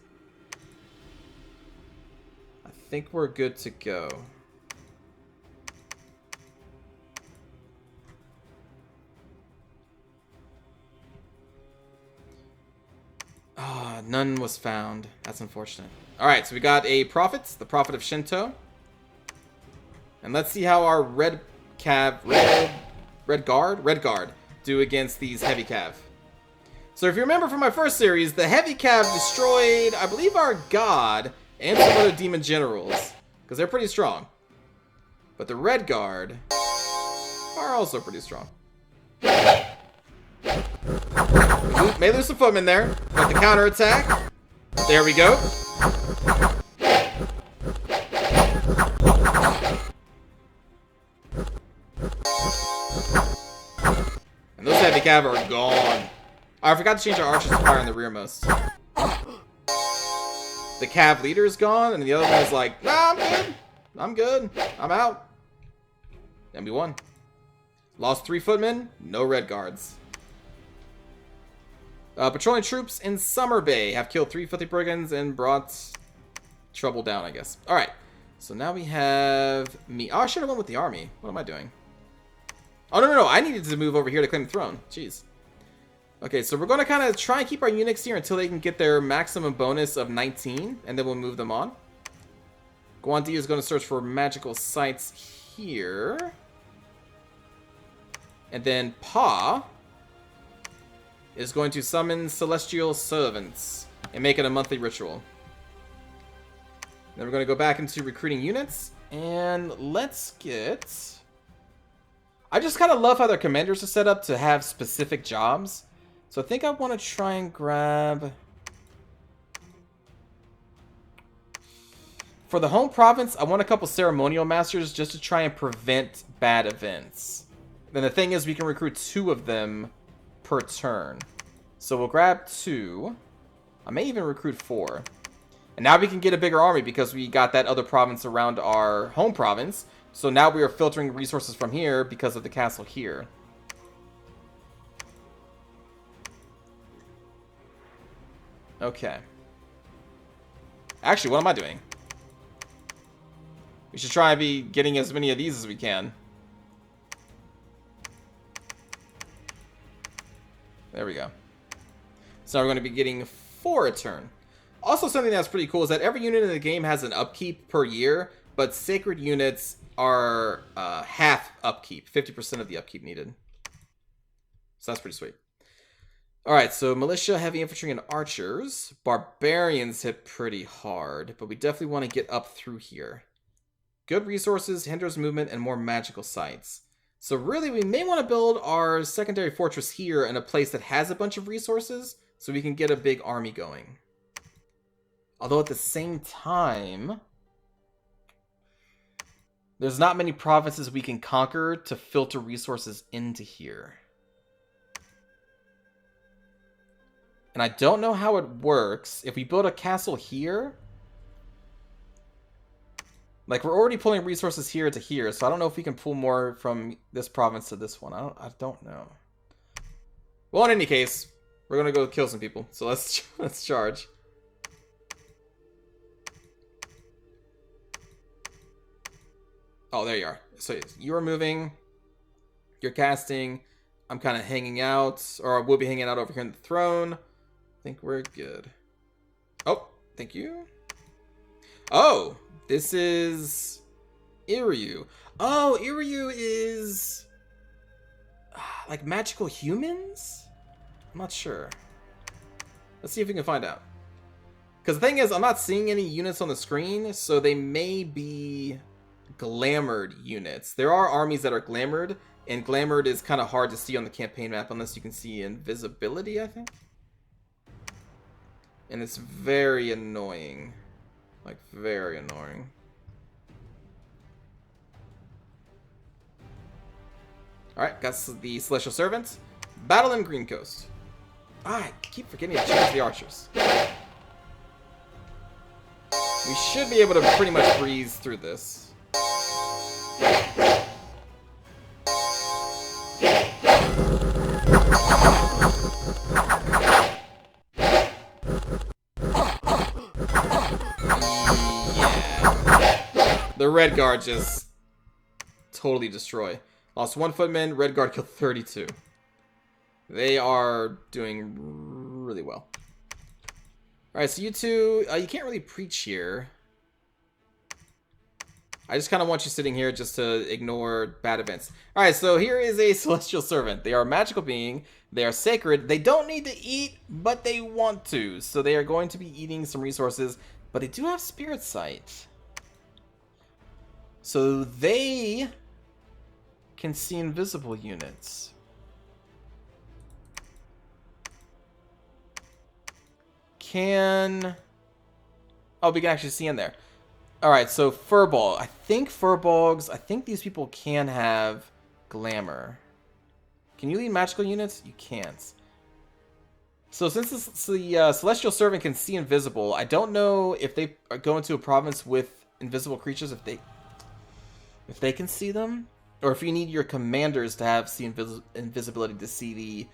I think we're good to go. Ah, none was found. That's unfortunate. Alright, so we got a prophet, the prophet of Shinto. And let's see how our red guard do against these heavy cav. So if you remember from my first series, the heavy cav destroyed, I believe, our god and some other demon generals, because they're pretty strong. But the red guard are also pretty strong. May lose some footmen there, but the counter attack. There we go. And those heavy cav are gone. Oh, I forgot to change our archers to fire in the rearmost. The cav leader is gone, and the other one is like, nah, I'm good. I'm good. I'm out. And we won. Lost 3 footmen, no red guards. Patrolling troops in Summer Bay have killed 3 filthy brigands and brought trouble down, I guess. Alright, so now we have me. Oh, I should have went with the army. What am I doing? Oh, no. I needed to move over here to claim the throne. Jeez. Okay, so we're going to kind of try and keep our eunuchs here until they can get their maximum bonus of 19, and then we'll move them on. Guandi is going to search for magical sites here. And then Pa is going to summon celestial servants and make it a monthly ritual. Then we're going to go back into recruiting units, and let's get... I just kind of love how their commanders are set up to have specific jobs. So I think I want to try and grab... For the home province, I want a couple ceremonial masters just to try and prevent bad events. Then the thing is, we can recruit 2 of them per turn. So we'll grab 2. I may even recruit 4. And now we can get a bigger army because we got that other province around our home province. So now we are filtering resources from here because of the castle here. Okay. Actually, what am I doing? We should try and be getting as many of these as we can. There we go. So we're going to be getting 4 a turn. Also, something that's pretty cool is that every unit in the game has an upkeep per year, but sacred units are half upkeep, 50% of the upkeep needed. So that's pretty sweet. Alright, so militia, heavy infantry, and archers. Barbarians hit pretty hard, but we definitely want to get up through here. Good resources, hinders movement, and more magical sites. So really, we may want to build our secondary fortress here in a place that has a bunch of resources, so we can get a big army going. Although at the same time, there's not many provinces we can conquer to filter resources into here. And I don't know how it works. If we build a castle here, like we're already pulling resources here to here, so I don't know if we can pull more from this province to this one. I don't know. Well, in any case, we're gonna go kill some people. So let's charge. Oh, there you are. So you're moving. You're casting. I'm kind of hanging out, or we'll be hanging out over here on the throne. I think we're good. Oh, thank you. Oh, this is Iryu. Oh, Iryu is like magical humans? I'm not sure. Let's see if we can find out. Because the thing is, I'm not seeing any units on the screen, so they may be glamored units. There are armies that are glamored, and glamored is kind of hard to see on the campaign map unless you can see invisibility, I think. And it's very annoying. Like, very annoying. Alright, got the Celestial Servants. Battle in Green Coast. I keep forgetting to change the archers. We should be able to pretty much breeze through this. The Red Guard just totally destroy. Lost 1 footman. Red Guard killed 32. They are doing really well. Alright, so you two, you can't really preach here. I just kind of want you sitting here just to ignore bad events. Alright, so here is a celestial servant. They are a magical being. They are sacred. They don't need to eat, but they want to. So they are going to be eating some resources. But they do have spirit sight. So they can see invisible units. Oh, we can actually see in there. Alright, so Furball. I think these people can have glamour. Can you lead magical units? You can't. So since the Celestial Servant can see invisible, I don't know if they go into a province with invisible creatures, if they can see them. Or if you need your commanders to have invisibility to see the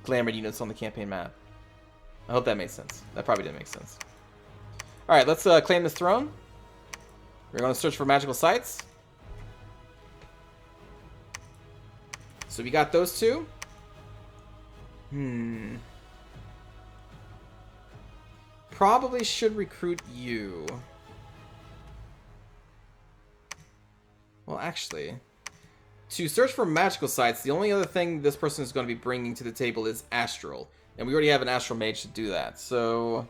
glamour units on the campaign map. I hope that made sense. That probably didn't make sense. Alright, let's claim this throne. We're going to search for magical sites. So we got those two. Probably should recruit you. Well, actually, to search for magical sites, the only other thing this person is going to be bringing to the table is Astral. And we already have an Astral Mage to do that, so...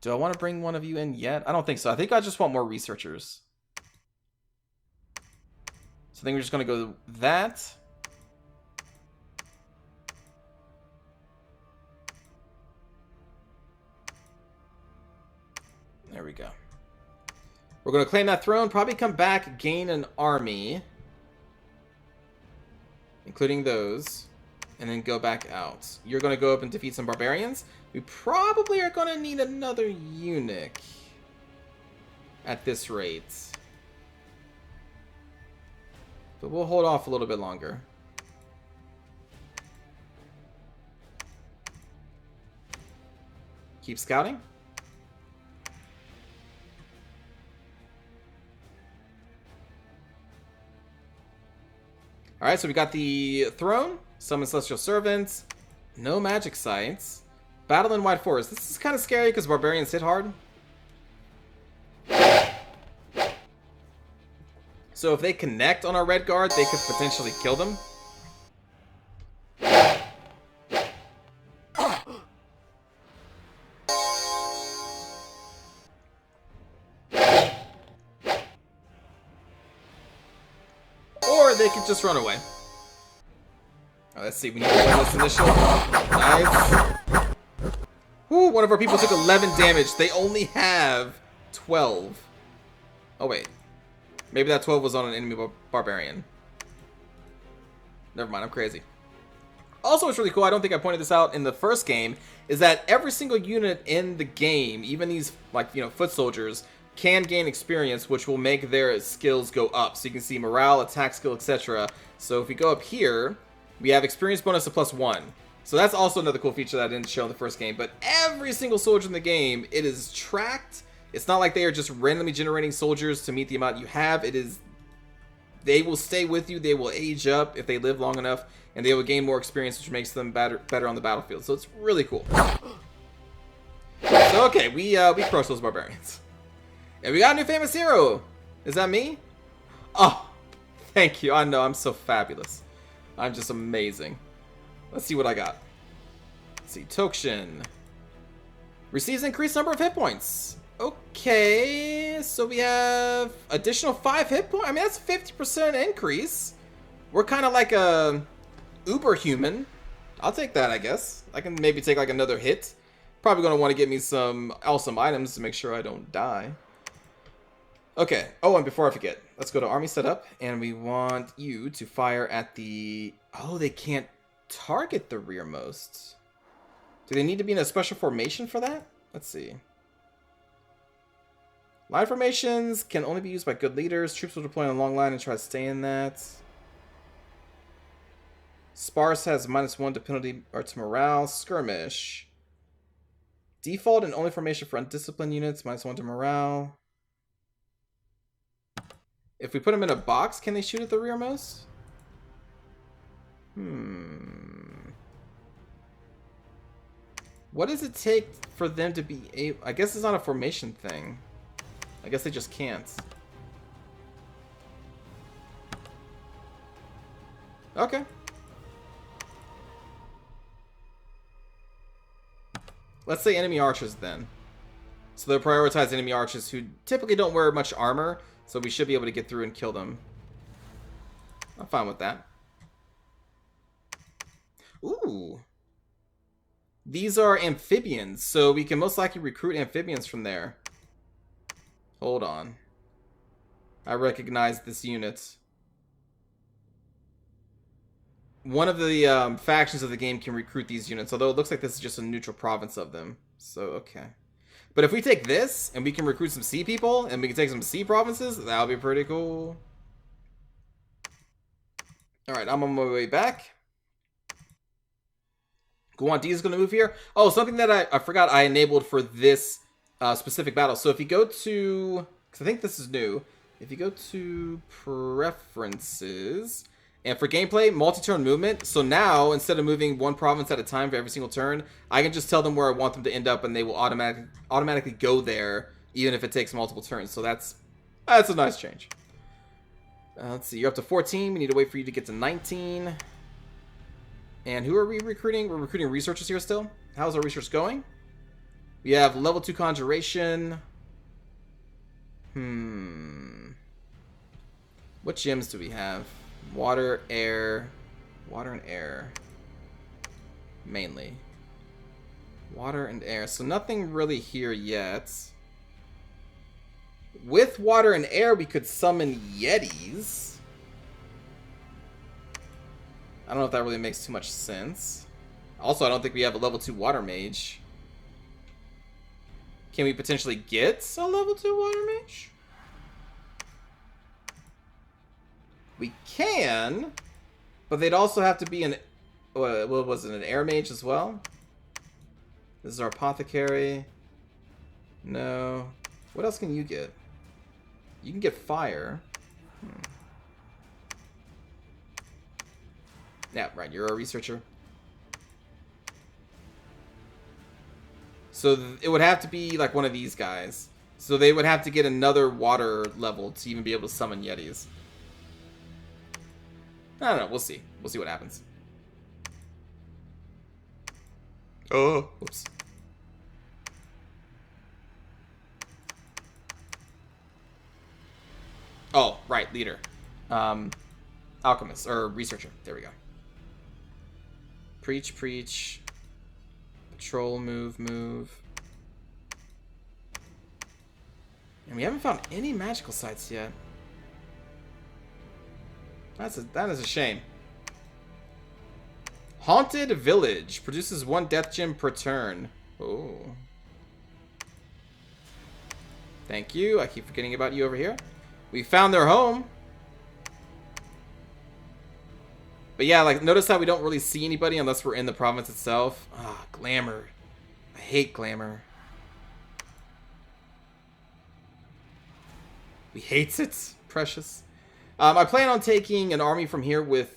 Do I want to bring one of you in yet? I don't think so. I think I just want more researchers. So I think we're just going to go that. There we go. We're going to claim that throne, probably come back, gain an army. Including those. And then go back out. You're going to go up and defeat some barbarians. We probably are going to need another eunuch. At this rate. But we'll hold off a little bit longer. Keep scouting. Alright, so we got the throne. Summon Celestial Servants. No magic sites. Battle in Wide Forest. This is kind of scary because barbarians hit hard. So if they connect on our Red Guard, they could potentially kill them. Or they could just run away. Let's see, we need to win this initial. Nice. Woo, one of our people took 11 damage. They only have 12. Oh, wait. Maybe that 12 was on an enemy barbarian. Never mind, I'm crazy. Also, what's really cool, I don't think I pointed this out in the first game, is that every single unit in the game, even these, like, you know, foot soldiers, can gain experience, which will make their skills go up. So you can see morale, attack skill, etc. So if we go up here, we have experience bonus of +1. So that's also another cool feature that I didn't show in the first game. But every single soldier in the game, it is tracked. It's not like they are just randomly generating soldiers to meet the amount you have. It is, they will stay with you. They will age up if they live long enough, and they will gain more experience, which makes them better on the battlefield. So it's really cool. So okay, we crush those barbarians, and we got a new famous hero. Is that me? Oh, thank you. I know, I'm so fabulous. I'm just amazing. Let's see what I got. Let's see, tokshen receives increased number of hit points. Okay, so we have additional 5 hit points. I mean, that's a 50% increase. We're kind of like a uber human. I'll take that, I guess. I can maybe take like another hit. Probably gonna want to get me some awesome items to make sure I don't die. Okay. Oh, and before I forget, let's go to army setup, and we want you to fire at the... Oh, they can't target the rearmost. Do they need to be in a special formation for that? Let's see. Line formations can only be used by good leaders. Troops will deploy on a long line and try to stay in that. Sparse has -1 to penalty or to morale. Skirmish. Default and only formation for undisciplined units, -1 to morale. If we put them in a box, can they shoot at the rearmost? What does it take for them to be able... I guess it's not a formation thing. I guess they just can't. Okay. Let's say enemy archers then. So they'll prioritize enemy archers who typically don't wear much armor, so we should be able to get through and kill them. I'm fine with that. Ooh. These are amphibians, so we can most likely recruit amphibians from there. Hold on. I recognize this unit. One of the factions of the game can recruit these units, although it looks like this is just a neutral province of them. So, okay. But if we take this, and we can recruit some sea people, and we can take some sea provinces, that'll be pretty cool. Alright, I'm on my way back. Guan D is going to move here. Oh, something that I forgot I enabled for this specific battle. So if you go to... because I think this is new. If you go to Preferences... and for gameplay, multi-turn movement. So now, instead of moving one province at a time for every single turn, I can just tell them where I want them to end up, and they will automatically go there, even if it takes multiple turns. So that's a nice change. Let's see, you're up to 14. We need to wait for you to get to 19. And who are we recruiting? We're recruiting researchers here still. How's our research going? We have level 2 conjuration. What gems do we have? Water, air. Water and air. Mainly. Water and air. So nothing really here yet. With water and air, we could summon Yetis. I don't know if that really makes too much sense. Also, I don't think we have a level 2 water mage. Can we potentially get a level 2 water mage? We can, but they'd also have to be an... what was it, an air mage as well? This is our apothecary. No. What else can you get? You can get fire. Yeah, right, you're a researcher. So it would have to be like one of these guys. So they would have to get another water level to even be able to summon Yetis. I don't know, we'll see. We'll see what happens. Oh, whoops. Oh, right, leader. Alchemist, or researcher. There we go. Preach, preach. Patrol, move, move. And we haven't found any magical sites yet. That is a shame. Haunted Village. Produces 1 death gem per turn. Oh. Thank you. I keep forgetting about you over here. We found their home. But yeah, like, notice how we don't really see anybody unless we're in the province itself. Ah, glamour. I hate glamour. We hates it. Precious. I plan on taking an army from here with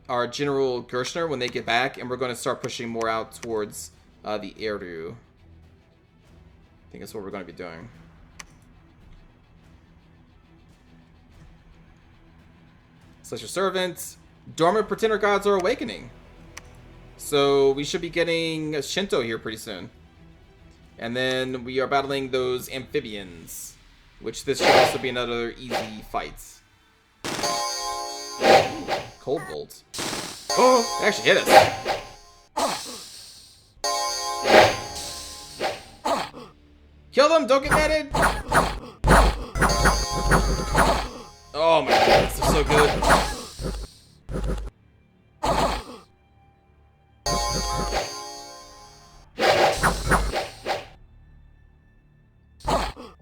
our General Gershner when they get back, and we're going to start pushing more out towards the Eru. I think that's what we're going to be doing. Celestial Servant. Dormant Pretender Gods are awakening. So we should be getting a Shinto here pretty soon. And then we are battling those amphibians, which this should also be another easy fight. Cold Bolt. Oh, they actually hit us. Kill them, don't get netted. Oh my god, they're so good.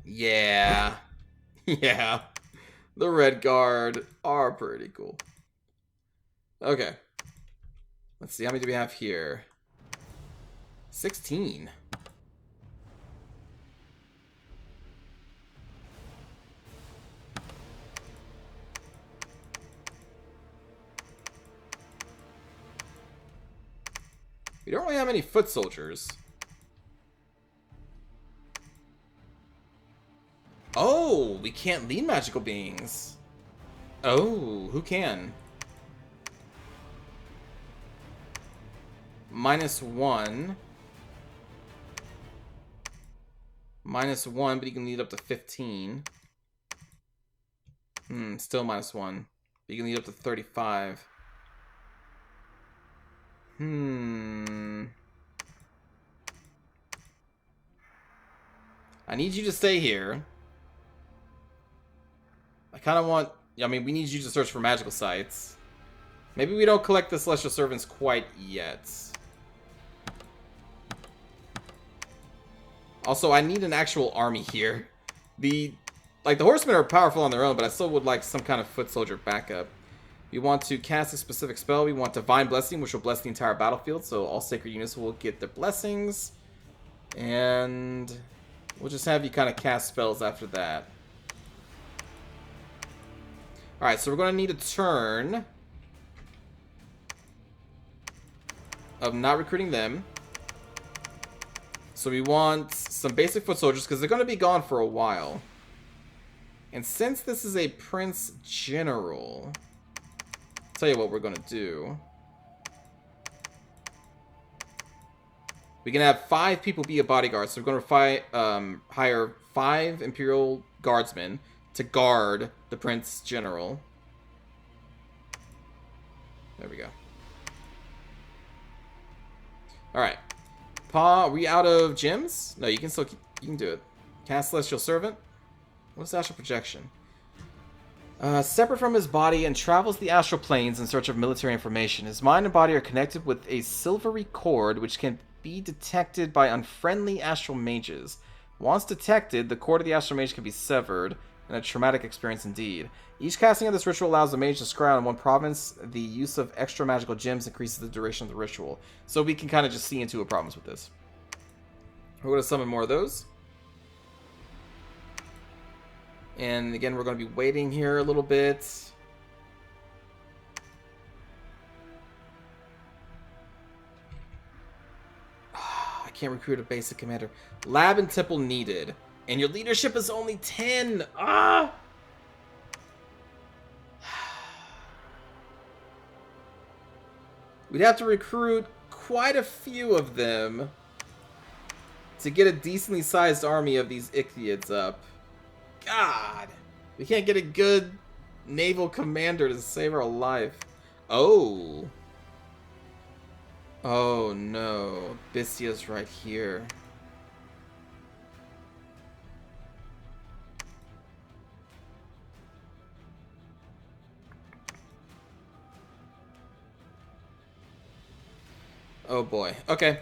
Yeah. Yeah. The Red Guard are pretty cool. Okay. Let's see, how many do we have here? 16. We don't really have any foot soldiers. Oh, we can't lead magical beings. Oh, who can? -1. -1, but you can lead up to 15. Still -1. You can lead up to 35. I need you to stay here. I kind of want... I mean, we need you to search for magical sites. Maybe we don't collect the Celestial Servants quite yet. Also, I need an actual army here. The Horsemen are powerful on their own, but I still would like some kind of foot soldier backup. We want to cast a specific spell. We want Divine Blessing, which will bless the entire battlefield, so all sacred units will get their blessings. And we'll just have you kind of cast spells after that. Alright, so we're going to need a turn of not recruiting them. So we want some basic foot soldiers, because they're going to be gone for a while. And since this is a Prince General, I'll tell you what we're going to do. We can have 5 people be a bodyguard, so we're going to hire 5 Imperial Guardsmen to guard the Prince General. There we go. Alright. Are we out of gems? No, you can still you can do it. Cast Celestial Servant. What's Astral Projection? Separate from his body and travels the astral planes in search of military information. His mind and body are connected with a silvery cord which can be detected by unfriendly astral mages. Once detected, the cord of the astral mage can be severed, and a traumatic experience indeed. Each casting of this ritual allows the mage to scry on one province. The use of extra magical gems increases the duration of the ritual. So we can kind of just see into a province with this. We're going to summon more of those. And again, we're going to be waiting here a little bit. I can't recruit a basic commander. Lab and temple needed. And your leadership is only 10. Ah! We'd have to recruit quite a few of them to get a decently sized army of these Ichthyids up. God! We can't get a good naval commander to save our life. Oh. Oh no. Bystia's right here. Oh boy. Okay.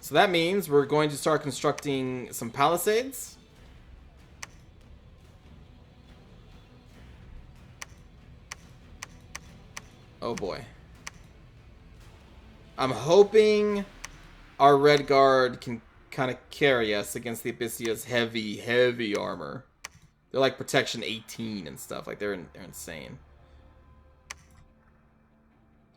So that means we're going to start constructing some palisades. Oh boy. I'm hoping our Red Guard can kind of carry us against the Abyssea's heavy armor. They're like protection 18 and stuff. Like they're insane.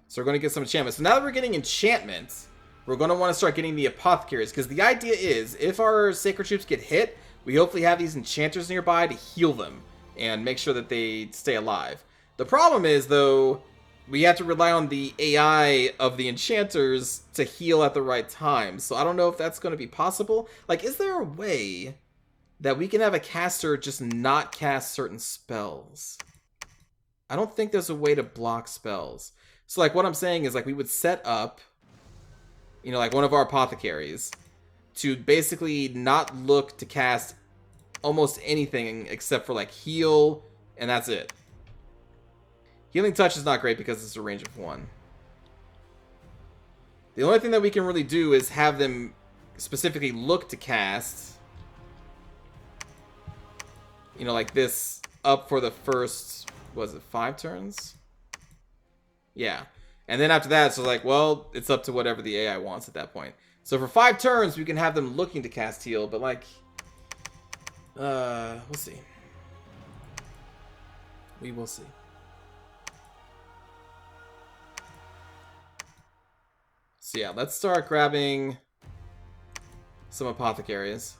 So we're going to get some enchantments. So now that we're getting enchantments, we're going to want to start getting the apothecaries. Because the idea is, if our sacred troops get hit, we hopefully have these enchanters nearby to heal them. And make sure that they stay alive. The problem is, though, we have to rely on the AI of the enchanters to heal at the right time. So I don't know if that's going to be possible. Like, is there a way that we can have a caster just not cast certain spells? I don't think there's a way to block spells. So, like, what I'm saying is, like, we would set up, you know, like, one of our apothecaries to basically not look to cast almost anything except for, like, heal, and that's it. Healing Touch is not great because it's a range of 1. The only thing that we can really do is have them specifically look to cast, you know, like this up for the first, was it 5 turns? Yeah. And then after that, it's like, well, it's up to whatever the AI wants at that point. So for 5 turns, we can have them looking to cast heal, but like, we'll see. We will see. So yeah, let's start grabbing some apothecaries.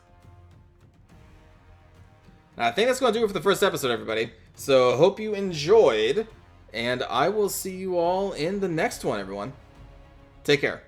And I think that's going to do it for the first episode, everybody. So hope you enjoyed, and I will see you all in the next one, everyone. Take care.